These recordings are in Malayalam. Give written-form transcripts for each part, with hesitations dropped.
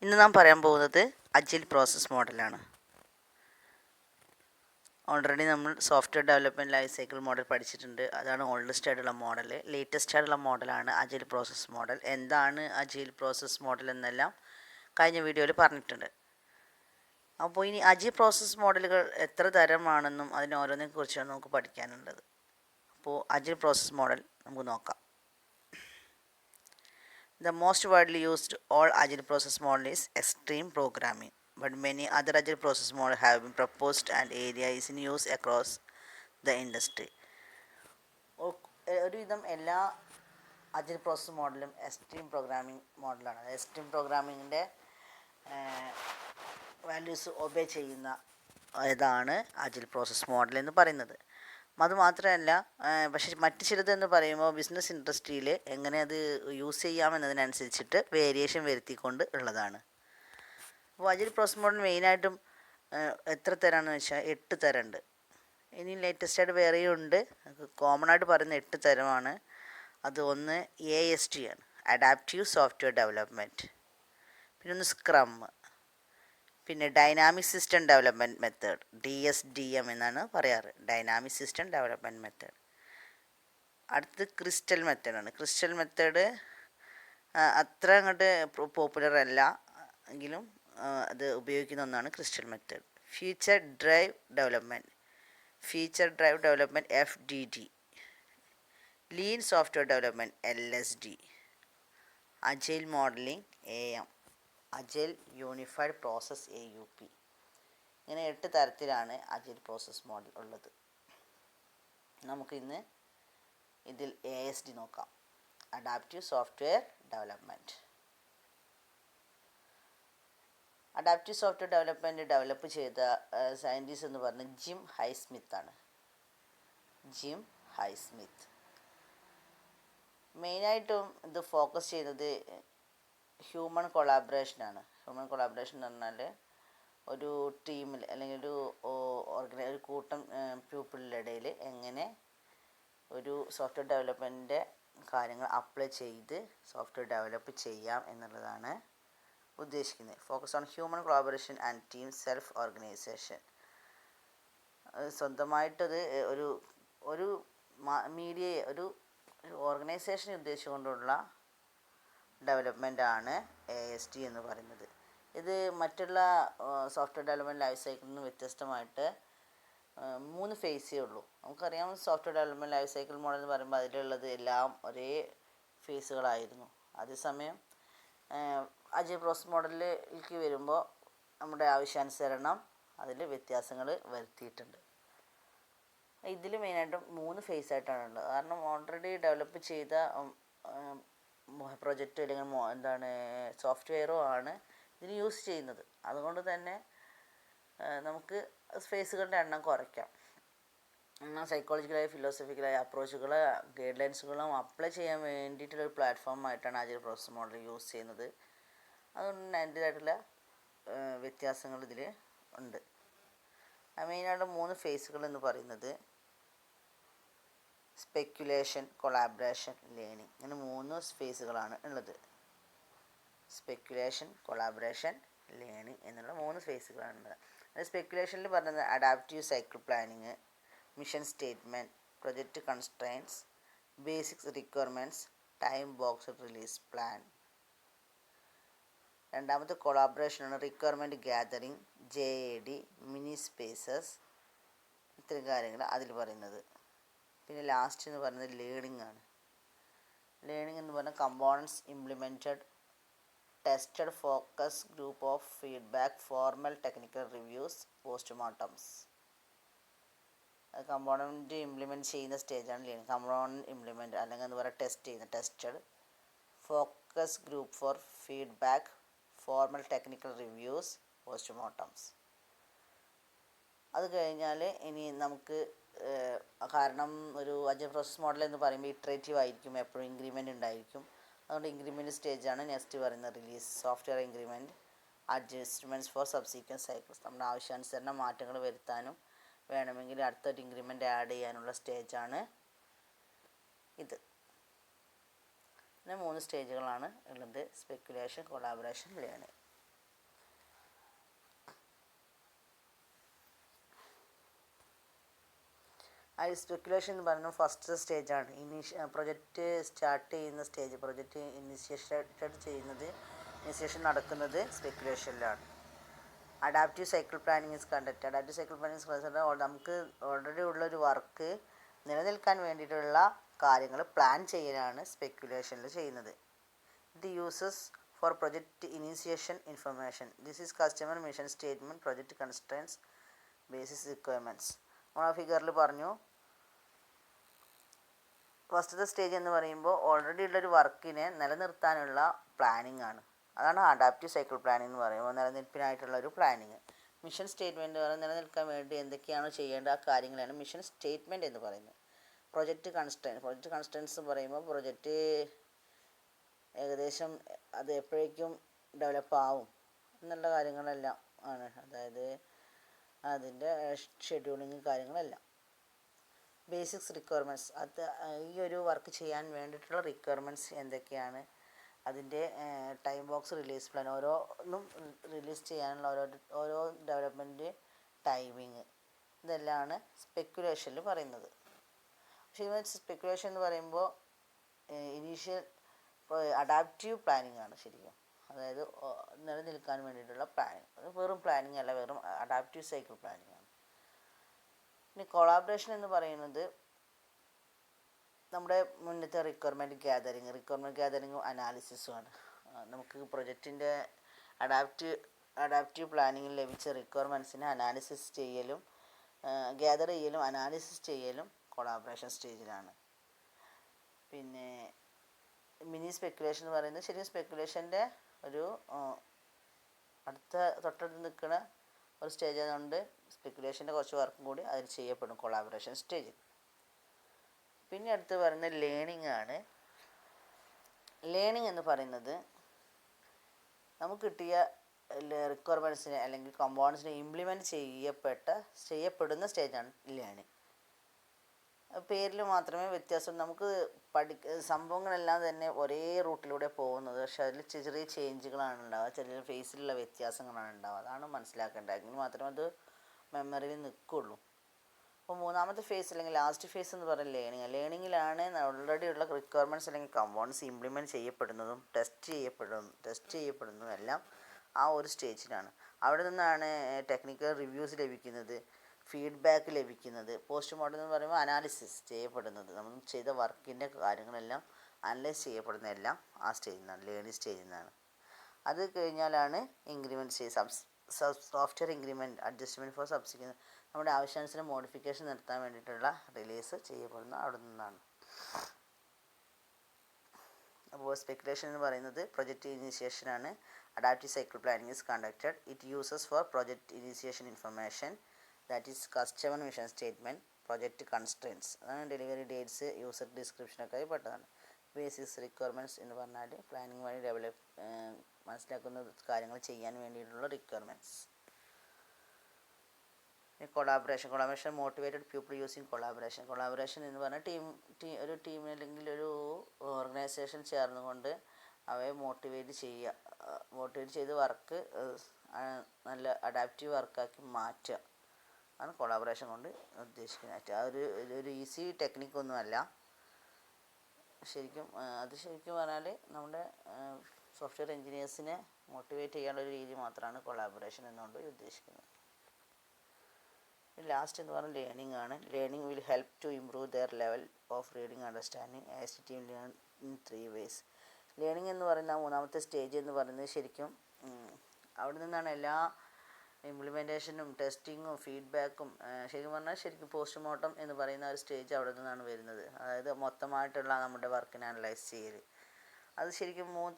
ഇന്ന് നാം പറയാൻ പോകുന്നത് അജിൽ പ്രോസസ് മോഡലാണ്. ഓൾറെഡി നമ്മൾ software development life cycle model പഠിച്ചിട്ടുണ്ട്. അതാണ് ഓൾഡസ്റ്റ് ആയിട്ടുള്ള മോഡൽ. ലേറ്റസ്റ്റ് ആയിട്ടുള്ള മോഡലാണ് അജിൽ പ്രോസസ് മോഡൽ. എന്താണ് അജിൽ പ്രോസസ് മോഡൽ എന്നെല്ലാം കഴിഞ്ഞ വീഡിയോയിൽ പറഞ്ഞിട്ടുണ്ട്. അപ്പോൾ ഇനി അജിൽ പ്രോസസ് മോഡലുകൾ എത്ര തരമാണെന്നും അതിന് ഓരോന്നിനെ കുറിച്ചാണ് നമുക്ക് പഠിക്കാനുള്ളത്. അപ്പോൾ അജിൽ പ്രോസസ് മോഡൽ നമുക്ക് നോക്കാം. The most widely used all agile process model is extreme programming, but many other agile process models have been proposed and area is in use across the industry. ഒരുവിധം എല്ലാ അജിൽ പ്രോസസ് മോഡലും എക്സ്ട്രീം പ്രോഗ്രാമിംഗ് മോഡലാണ്. എക്സ്ട്രീം പ്രോഗ്രാമിങ്ങിൻ്റെ വാല്യൂസ് ഒബേ ചെയ്യുന്ന ഇതാണ് അജിൽ പ്രോസസ് മോഡൽ എന്ന് പറയുന്നത്. അതുമാത്രമല്ല, പക്ഷേ മറ്റ് ചിലതെന്ന് പറയുമ്പോൾ ബിസിനസ് ഇൻഡസ്ട്രിയിൽ എങ്ങനെ അത് യൂസ് ചെയ്യാമെന്നതിനനുസരിച്ചിട്ട് വേരിയേഷൻ വരുത്തിക്കൊണ്ട് ഉള്ളതാണ്. അപ്പോൾ അജിൽ പ്രോസസ് മോഡൽ മെയിനായിട്ടും എത്ര തരമാണെന്ന് വെച്ചാൽ 8 തരമുണ്ട്. ഇനി ലേറ്റസ്റ്റായിട്ട് വേറെയും ഉണ്ട്. കോമൺ ആയിട്ട് പറയുന്ന 8 തരമാണ്. അത് ഒന്ന് AST ആണ്, അഡാപ്റ്റീവ് സോഫ്റ്റ്വെയർ ഡെവലപ്മെൻറ്റ്. പിന്നെ ഒന്ന് സ്ക്രം, പിന്നെ dynamic system development method, DSDM എന്നാണ് പറയാറ്, ഡൈനാമിക് സിസ്റ്റം ഡെവലപ്മെൻറ്റ് മെത്തേഡ്. അടുത്തത് ക്രിസ്റ്റൽ മെത്തേഡാണ്. ക്രിസ്റ്റൽ മെത്തേഡ് അത്ര അങ്ങോട്ട് പോപ്പുലർ അല്ല എങ്കിലും അത് ഉപയോഗിക്കുന്ന ഒന്നാണ് crystal method. Feature drive development FDD, lean software development LSD, agile modelling AM, agile unified process AUP. ഇങ്ങനെ 8 തരത്തിലാണ് അജൈൽ പ്രോസസ് മോഡൽ ഉള്ളത്. നമുക്കിന്ന് ഇതിൽ ASD നോക്കാം, adaptive software development. Adaptive software develop ചെയ്ത സയൻറ്റിസ്റ്റ് എന്ന് പറഞ്ഞാൽ ജിം ഹൈസ്മിത്ത് ആണ്. ജിം ഹൈസ്മിത്ത് മെയിനായിട്ടും ഇത് ഫോക്കസ് ചെയ്യുന്നത് ഹ്യൂമൻ കൊളാബറേഷനാണ്. ഹ്യൂമൻ കൊളാബറേഷൻ എന്ന് പറഞ്ഞാൽ ഒരു ടീമിൽ അല്ലെങ്കിൽ ഒരു കൂട്ടം പീപ്പിളിൻ്റെ ഇടയിൽ എങ്ങനെ ഒരു സോഫ്റ്റ്വെയർ ഡെവലപ്മെൻറ്റിൻ്റെ കാര്യങ്ങൾ അപ്ലൈ ചെയ്ത് സോഫ്റ്റ്വെയർ ഡെവലപ്പ് ചെയ്യാം എന്നുള്ളതാണ് ഉദ്ദേശിക്കുന്നത്. Focus on human collaboration and team self organisation. സ്വന്തമായിട്ടത് ഒരു ഒരു ഓർഗനൈസേഷനെ ഉദ്ദേശിച്ചുകൊണ്ടുള്ള ഡെവലപ്മെൻറ്റാണ് ASD എന്ന് പറയുന്നത്. ഇത് മറ്റുള്ള സോഫ്റ്റ്വെയർ ഡെവലപ്മെൻറ്റ് ലൈഫ് സൈക്കിളിൽ നിന്ന് വ്യത്യസ്തമായിട്ട് 3 ഫേസേ ഉള്ളൂ. നമുക്കറിയാം software development life cycle model എന്ന് പറയുമ്പോൾ അതിലുള്ളത് എല്ലാം ഒരേ ഫേസുകളായിരുന്നു. അതേസമയം അജൈൽ പ്രോസസ് മോഡലിലേക്ക് വരുമ്പോൾ നമ്മുടെ ആവശ്യാനുസരണം അതിൽ വ്യത്യാസങ്ങൾ വരുത്തിയിട്ടുണ്ട്. ഇതിൽ മെയിനായിട്ടും 3 ഫേസായിട്ടാണ് ഉള്ളത്. കാരണം ഓൾറെഡി ഡെവലപ്പ് ചെയ്ത പ്രൊജക്റ്റ് അല്ലെങ്കിൽ സോഫ്റ്റ്വെയറോ ആണ് ഇതിന് യൂസ് ചെയ്യുന്നത്. അതുകൊണ്ട് തന്നെ നമുക്ക് ഫേസുകളുടെ എണ്ണം കുറയ്ക്കാം. സൈക്കോളജിക്കലായ ഫിലോസഫിക്കലായ അപ്രോച്ചുകൾ ഗൈഡ് ലൈൻസുകളും അപ്ലൈ ചെയ്യാൻ വേണ്ടിയിട്ടുള്ളൊരു പ്ലാറ്റ്ഫോമായിട്ടാണ് അജൈൽ പ്രോസസ് മോഡൽ യൂസ് ചെയ്യുന്നത്. അതുകൊണ്ട് തന്നെ അതിൻ്റേതായിട്ടുള്ള വ്യത്യാസങ്ങൾ ഇതിൽ ഉണ്ട്. മെയിനായിട്ട് 3 ഫേസുകൾ എന്ന് പറയുന്നത് സ്പെക്കുലേഷൻ, കൊളാബറേഷൻ, ലേണിംഗ്. ഇങ്ങനെ 3 ഫേസുകളാണ് ഉള്ളത്. സ്പെക്കുലേഷൻ, കൊളാബറേഷൻ, ലേണിംഗ് എന്നുള്ള 3 ഫേസുകളാണ് ഉള്ളത്. അത് സ്പെക്കുലേഷനിൽ പറഞ്ഞത് adaptive cycle planning, mission statement, project constraints, basics requirements, time box release plan. രണ്ടാമത്തെ കൊളാബറേഷനാണ് requirement gathering, JAD, mini spaces, ഇത്തരം കാര്യങ്ങൾ അതിൽ പറയുന്നത്. പിന്നെ ലാസ്റ്റ് എന്ന് പറയുന്നത് ലേണിംഗ് ആണ്. ലേണിംഗ് എന്ന് പറഞ്ഞാൽ components implemented, tested, focus group of feedback, formal technical reviews, postmortems. Component implement ചെയ്യുന്ന സ്റ്റേജാണ് ലേണിംഗ്. കമ്പോണൻറ്റ് ഇംപ്ലിമെൻറ്റ് അല്ലെങ്കിൽ എന്ന് പറയുക ടെസ്റ്റ് ചെയ്യുന്ന tested, focus group for feedback, formal technical reviews, postmortems. അത് കഴിഞ്ഞാൽ ഇനി നമുക്ക് കാരണം ഒരു അജൈൽ പ്രോസസ് മോഡൽ എന്ന് പറയുമ്പോൾ ഇറ്ററേറ്റീവ് ആയിരിക്കും, എപ്പോഴും ഇൻക്രിമെൻ്റ് ഉണ്ടായിരിക്കും. അതുകൊണ്ട് ഇൻക്രിമെൻറ്റ് സ്റ്റേജാണ് നെക്സ്റ്റ് പറയുന്നത് release, software increment, adjustments for subsequent cycles. നമ്മുടെ ആവശ്യാനുസരണം മാറ്റങ്ങൾ വരുത്താനും വേണമെങ്കിൽ അടുത്തൊരു ഇൻക്രിമെൻ്റ് ആഡ് ചെയ്യാനുള്ള സ്റ്റേജാണ് ഇത്. പിന്നെ 3 സ്റ്റേജുകളാണ് ഉള്ളത്: സ്പെക്കുലേഷൻ, കൊളാബറേഷൻ, ലേണിംഗ്. അതിൽ സ്പെക്കുലേഷൻ എന്ന് പറയുന്നത് ഫസ്റ്റ് സ്റ്റേജാണ്. പ്രൊജക്റ്റ് സ്റ്റാർട്ട് ചെയ്യുന്ന സ്റ്റേജ്, പ്രൊജക്റ്റ് ഇനിഷ്യേഷൻ നടക്കുന്നത് സ്പെക്കുലേഷനിലാണ്. Adaptive cycle planning is conduct. Adaptive cycle planning നമുക്ക് ഓൾറെഡി ഉള്ളൊരു വർക്ക് നിലനിൽക്കാൻ വേണ്ടിയിട്ടുള്ള കാര്യങ്ങൾ പ്ലാൻ ചെയ്യലാണ് സ്പെക്കുലേഷനിൽ ചെയ്യുന്നത്. ഇത് uses for project initiation information. This is customer mission statement, project constraints, basis requirements. നമ്മൾ ആ ഫിഗറിൽ പറഞ്ഞു ഫസ്റ്റത്തെ സ്റ്റേജ് എന്ന് പറയുമ്പോൾ ഓൾറെഡി ഉള്ളൊരു വർക്കിനെ നിലനിർത്താനുള്ള പ്ലാനിങ് ആണ്. അതാണ് അഡാപ്റ്റീവ് സൈക്കിൾ പ്ലാനിങ് എന്ന് പറയുമ്പോൾ നിലനിൽപ്പിനായിട്ടുള്ളൊരു പ്ലാനിങ്. മിഷൻ സ്റ്റേറ്റ്മെൻറ്റ് പറയുന്നത് നിലനിൽക്കാൻ വേണ്ടി എന്തൊക്കെയാണോ ചെയ്യേണ്ട ആ കാര്യങ്ങളാണ് മിഷൻ സ്റ്റേറ്റ്മെൻറ്റ് എന്ന് പറയുന്നത്. പ്രൊജക്റ്റ് കൺസ്ട്രെയിൻസ് പറയുമ്പോൾ പ്രൊജക്റ്റ് ഏകദേശം അത് എപ്പോഴേക്കും ഡെവലപ്പ് ആവും എന്നുള്ള കാര്യങ്ങളെല്ലാം ആണ്. അതായത് അതിൻ്റെ ഷെഡ്യൂളിങ് കാര്യങ്ങളെല്ലാം. ബേസിക്സ് റിക്വയർമെൻറ്റ്സ്, അത് ഈ ഒരു വർക്ക് ചെയ്യാൻ വേണ്ടിയിട്ടുള്ള റിക്വയർമെൻറ്റ്സ് എന്തൊക്കെയാണ്, അതിൻ്റെ ടൈം ബോക്സ്, റിലീസ് പ്ലാൻ, ഓരോന്നും റിലീസ് ചെയ്യാനുള്ള ഓരോ ഡെവലപ്മെൻറ്റ് ടൈമിങ്, ഇതെല്ലാമാണ് സ്പെക്കുലേഷനിൽ പറയുന്നത്. പക്ഷേ സ്പെക്കുലേഷൻ എന്ന് പറയുമ്പോൾ ഇനീഷ്യൽ അഡാപ്റ്റീവ് പ്ലാനിങ് ആണ് ശരിക്കും. അതായത് നിലനിൽക്കാൻ വേണ്ടിയിട്ടുള്ള പ്ലാനിങ്. അത് വെറും പ്ലാനിങ് അല്ല, വെറും അഡാപ്റ്റീവ് സൈക്കിൾ പ്ലാനിങ് ആണ്. ഇനി കൊളാബറേഷൻ എന്ന് പറയുന്നത് നമ്മുടെ മുന്നത്തെ റിക്വയർമെൻറ്റ് ഗ്യാതറിങ്ങും അനാലിസിസുമാണ്. നമുക്ക് പ്രൊജക്റ്റിൻ്റെ അഡാപ്റ്റീവ് പ്ലാനിങ്ങിൽ ലഭിച്ച റിക്വയർമെൻറ്റ്സിനെ അനാലിസിസ് ചെയ്യലും ഗ്യാദർ ചെയ്യലും അനാലിസിസ് ചെയ്യലും കൊളാബറേഷൻ സ്റ്റേജിലാണ്. പിന്നെ മിനി സ്പെക്കുലേഷൻ എന്ന് പറയുന്നത് ശരിക്കും സ്പെക്കുലേഷൻ്റെ ഒരു തൊട്ടടുത്ത് നിൽക്കുന്ന ഒരു സ്റ്റേജ് ആയതുകൊണ്ട് സ്പെക്കുലേഷൻ്റെ കുറച്ച് വർക്കും കൂടി അതിൽ ചെയ്യപ്പെടും കൊളാബറേഷൻ സ്റ്റേജിൽ. പിന്നെ അടുത്ത് പറയുന്നത് ലേണിംഗ് ആണ്. ലേണിംഗ് എന്ന് പറയുന്നത് നമുക്ക് കിട്ടിയ റിക്വയർമെൻറ്റ്സിനെ അല്ലെങ്കിൽ കമ്പോണൻസിനെ ഇംപ്ലിമെൻറ്റ് ചെയ്യപ്പെടുന്ന സ്റ്റേജാണ് ലേണിംഗ്. പേരിൽ മാത്രമേ വ്യത്യാസം. നമുക്ക് സംഭവങ്ങളെല്ലാം തന്നെ ഒരേ റൂട്ടിലൂടെ പോകുന്നത്, പക്ഷെ അതിൽ ചെറിയ ചേഞ്ചുകളാണ് ഉണ്ടാവുക, ചെറിയ ഫേസിലുള്ള വ്യത്യാസങ്ങളാണ് ഉണ്ടാവുക. അതാണ് മനസ്സിലാക്കേണ്ടത്. എങ്കിൽ മാത്രമേ അത് മെമ്മറിയിൽ നിൽക്കുള്ളൂ. അപ്പോൾ മൂന്നാമത്തെ ഫേസ് അല്ലെങ്കിൽ ലാസ്റ്റ് ഫേസ് എന്ന് പറയുന്നത് ലേണിങ്ങിലാണ് ഓൾറെഡി ഉള്ള റിക്വയർമെൻറ്റ്സ് അല്ലെങ്കിൽ കമ്പോണൻസ് ഇംപ്ലിമെൻറ്റ് ചെയ്യപ്പെടുന്നതും ടെസ്റ്റ് ചെയ്യപ്പെടുന്നതും എല്ലാം ആ ഒരു സ്റ്റേജിലാണ്. അവിടെ നിന്നാണ് ടെക്നിക്കൽ റിവ്യൂസ് ലഭിക്കുന്നത്, ഫീഡ്ബാക്ക് ലഭിക്കുന്നത്. പോസ്റ്റ്മോർട്ടം എന്ന് പറയുമ്പോൾ അനാലിസിസ് ചെയ്യപ്പെടുന്നത്, നമ്മൾ ചെയ്ത വർക്കിൻ്റെ കാര്യങ്ങളെല്ലാം അനലൈസ് ചെയ്യപ്പെടുന്നതെല്ലാം ആ സ്റ്റേജിൽ നിന്നാണ്, ലേണിംഗ് സ്റ്റേജിൽ നിന്നാണ്. അത് കഴിഞ്ഞാലാണ് increment software increment adjustment for subsequent, നമ്മുടെ ആവശ്യാനുസരണം മോഡിഫിക്കേഷൻ നടത്താൻ വേണ്ടിയിട്ടുള്ള റിലീസ് ചെയ്യപ്പെടുന്ന അവിടെ നിന്നാണ്. അപ്പോൾ സ്പെക്കുലേഷൻ എന്ന് പറയുന്നത് പ്രൊജക്റ്റ് ഇനീഷ്യേഷനാണ്. Adaptive cycle planning is conducted. It uses for project initiation information, that is customer mission statement, project constraints, അതാണ് ഡെലിവറി ഡേറ്റ്സ്, യൂസർ ഡിസ്ക്രിപ്ഷനൊക്കെ ആയി പെട്ടതാണ്. ബേസിക്സ് റിക്വയർമെൻറ്റ്സ് എന്ന് പറഞ്ഞാൽ പ്ലാനിങ് വഴി മനസ്സിലാക്കുന്ന കാര്യങ്ങൾ ചെയ്യാൻ വേണ്ടിയിട്ടുള്ള requirements. Collaboration motivated people using collaboration എന്ന് പറഞ്ഞാൽ ഒരു ടീം അല്ലെങ്കിൽ ഒരു ഓർഗനൈസേഷൻ ചേർന്നുകൊണ്ട് അവയെ മോട്ടിവേറ്റ് ചെയ്ത് വർക്ക് നല്ല അഡാപ്റ്റീവ് വർക്കാക്കി മാറ്റുക ആണ് കൊളാബറേഷൻ കൊണ്ട് ഉദ്ദേശിക്കുന്നത്. ഒരു ഈസി ടെക്നിക്കൊന്നുമല്ല ശരിക്കും. ശരിക്കും പറഞ്ഞാൽ നമ്മുടെ സോഫ്റ്റ്വെയർ എഞ്ചിനീയേഴ്സിനെ മോട്ടിവേറ്റ് ചെയ്യാനുള്ള ഒരു രീതി മാത്രമാണ് കൊളാബറേഷൻ എന്നുകൊണ്ട് ഉദ്ദേശിക്കുന്നത്. ലാസ്റ്റ് എന്ന് പറഞ്ഞാൽ ലേണിംഗ് ആണ്. Learning will help to improve their level of reading understanding as team learn in 3 ways. Learning എന്ന് പറയുന്ന മൂന്നാമത്തെ സ്റ്റേജ് എന്ന് പറയുന്നത് ശരിക്കും അവിടെ നിന്നാണ് എല്ലാ ഇംപ്ലിമെൻറ്റേഷനും ടെസ്റ്റിങ്ങും ഫീഡ്ബാക്കും. ശരിക്കും പോസ്റ്റ്മോർട്ടം എന്ന് പറയുന്ന ഒരു സ്റ്റേജ് അവിടെ നിന്നാണ് വരുന്നത്. അതായത് മൊത്തമായിട്ടുള്ള നമ്മുടെ വർക്കിനെ അനലൈസ് ചെയ്യൽ. അത് ശരിക്കും 3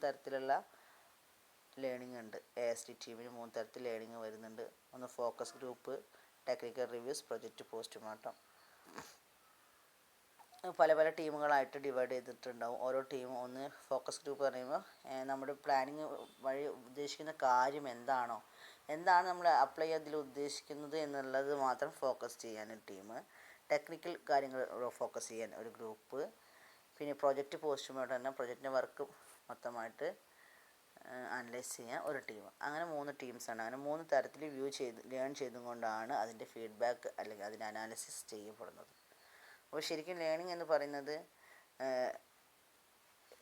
തരത്തിലുള്ള ലേണിംഗ് ഉണ്ട്. AST ടീമിന് 3 തരത്തിൽ ലേണിംഗ് വരുന്നുണ്ട്. ഒന്ന് focus group, technical reviews, project postmortem. പല ടീമുകളായിട്ട് ഡിവൈഡ് ചെയ്തിട്ടുണ്ടാവും. ഓരോ ടീമും ഒന്ന് ഫോക്കസ് ഗ്രൂപ്പ് പറയുമ്പോൾ നമ്മുടെ പ്ലാനിങ് വഴി ഉദ്ദേശിക്കുന്ന കാര്യം എന്താണ് നമ്മൾ അപ്ലൈ ചെയ്തതിൽ ഉദ്ദേശിക്കുന്നത് എന്നുള്ളത് മാത്രം ഫോക്കസ് ചെയ്യാൻ ഒരു ടീം, ടെക്നിക്കൽ കാര്യങ്ങൾ ഫോക്കസ് ചെയ്യാൻ ഒരു ഗ്രൂപ്പ്, പിന്നെ പ്രൊജക്റ്റ് പോസ്റ്റ്മോർട്ടം പറഞ്ഞാൽ പ്രൊജക്റ്റിൻ്റെ വർക്ക് മൊത്തമായിട്ട് അനലൈസ് ചെയ്യാൻ ഒരു ടീം. അങ്ങനെ 3 ടീംസാണ്. അങ്ങനെ 3 തരത്തിൽ ലേൺ ചെയ്തുകൊണ്ടാണ് അതിൻ്റെ ഫീഡ്ബാക്ക് അല്ലെങ്കിൽ അതിൻ്റെ അനാലിസിസ് ചെയ്യപ്പെടുന്നത്. അപ്പോൾ ശരിക്കും ലേണിംഗ് എന്ന് പറയുന്നത്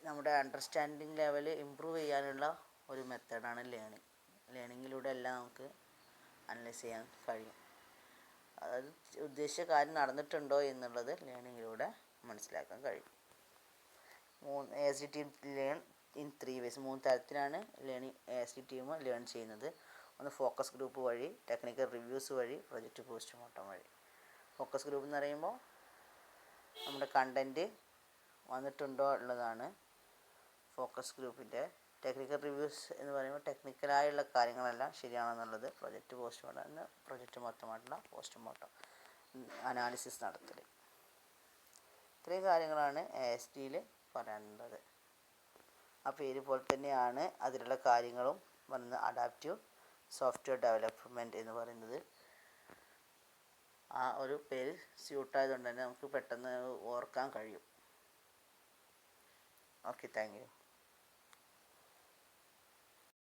നമ്മുടെ അണ്ടർസ്റ്റാൻഡിങ് ലെവൽ ഇമ്പ്രൂവ് ചെയ്യാനുള്ള ഒരു മെത്തേഡാണ് ലേണിംഗ്. ലേണിങ്ങിലൂടെ എല്ലാം നമുക്ക് അനലൈസ് ചെയ്യാൻ കഴിയും. അതായത് ഉദ്ദേശിച്ച കാര്യം നടന്നിട്ടുണ്ടോ എന്നുള്ളത് ലേണിങ്ങിലൂടെ മനസ്സിലാക്കാൻ കഴിയും. ASD team learn in 3 ways. 3 തരത്തിലാണ് ASD ടീം ലേൺ ചെയ്യുന്നത്. ഒന്ന് ഫോക്കസ് ഗ്രൂപ്പ് വഴി, ടെക്നിക്കൽ റിവ്യൂസ് വഴി, പ്രൊജക്റ്റ് പോസ്റ്റ്മോർട്ടം വഴി. ഫോക്കസ് ഗ്രൂപ്പ് എന്ന് പറയുമ്പോൾ നമ്മുടെ കണ്ടൻറ്റ് വന്നിട്ടുണ്ടോ ഉള്ളതാണ് ഫോക്കസ് ഗ്രൂപ്പിൻ്റെ. ടെക്നിക്കൽ റിവ്യൂസ് എന്ന് പറയുമ്പോൾ ടെക്നിക്കലായുള്ള കാര്യങ്ങളെല്ലാം ശരിയാണെന്നുള്ളത്. പ്രൊജക്റ്റ് പോസ്റ്റ്മോർട്ടം എന്ന പ്രൊജക്റ്റ് മൊത്തമായിട്ടുള്ള പോസ്റ്റ്മോർട്ടം അനാലിസിസ് നടത്തൽ. ഇത്രയും കാര്യങ്ങളാണ് ASDയിൽ പറയാനുള്ളത്. ആ പേര് പോലെ തന്നെയാണ് അതിലുള്ള കാര്യങ്ങളും വന്ന് അഡാപ്റ്റീവ് സോഫ്റ്റ്വെയർ ഡെവലപ്മെൻറ്റ് എന്ന് പറയുന്നത്. ആ ഒരു പേര് സ്യൂട്ടായതുകൊണ്ട് തന്നെ നമുക്ക് പെട്ടെന്ന് ഓർക്കാൻ കഴിയും. Okay, thank you.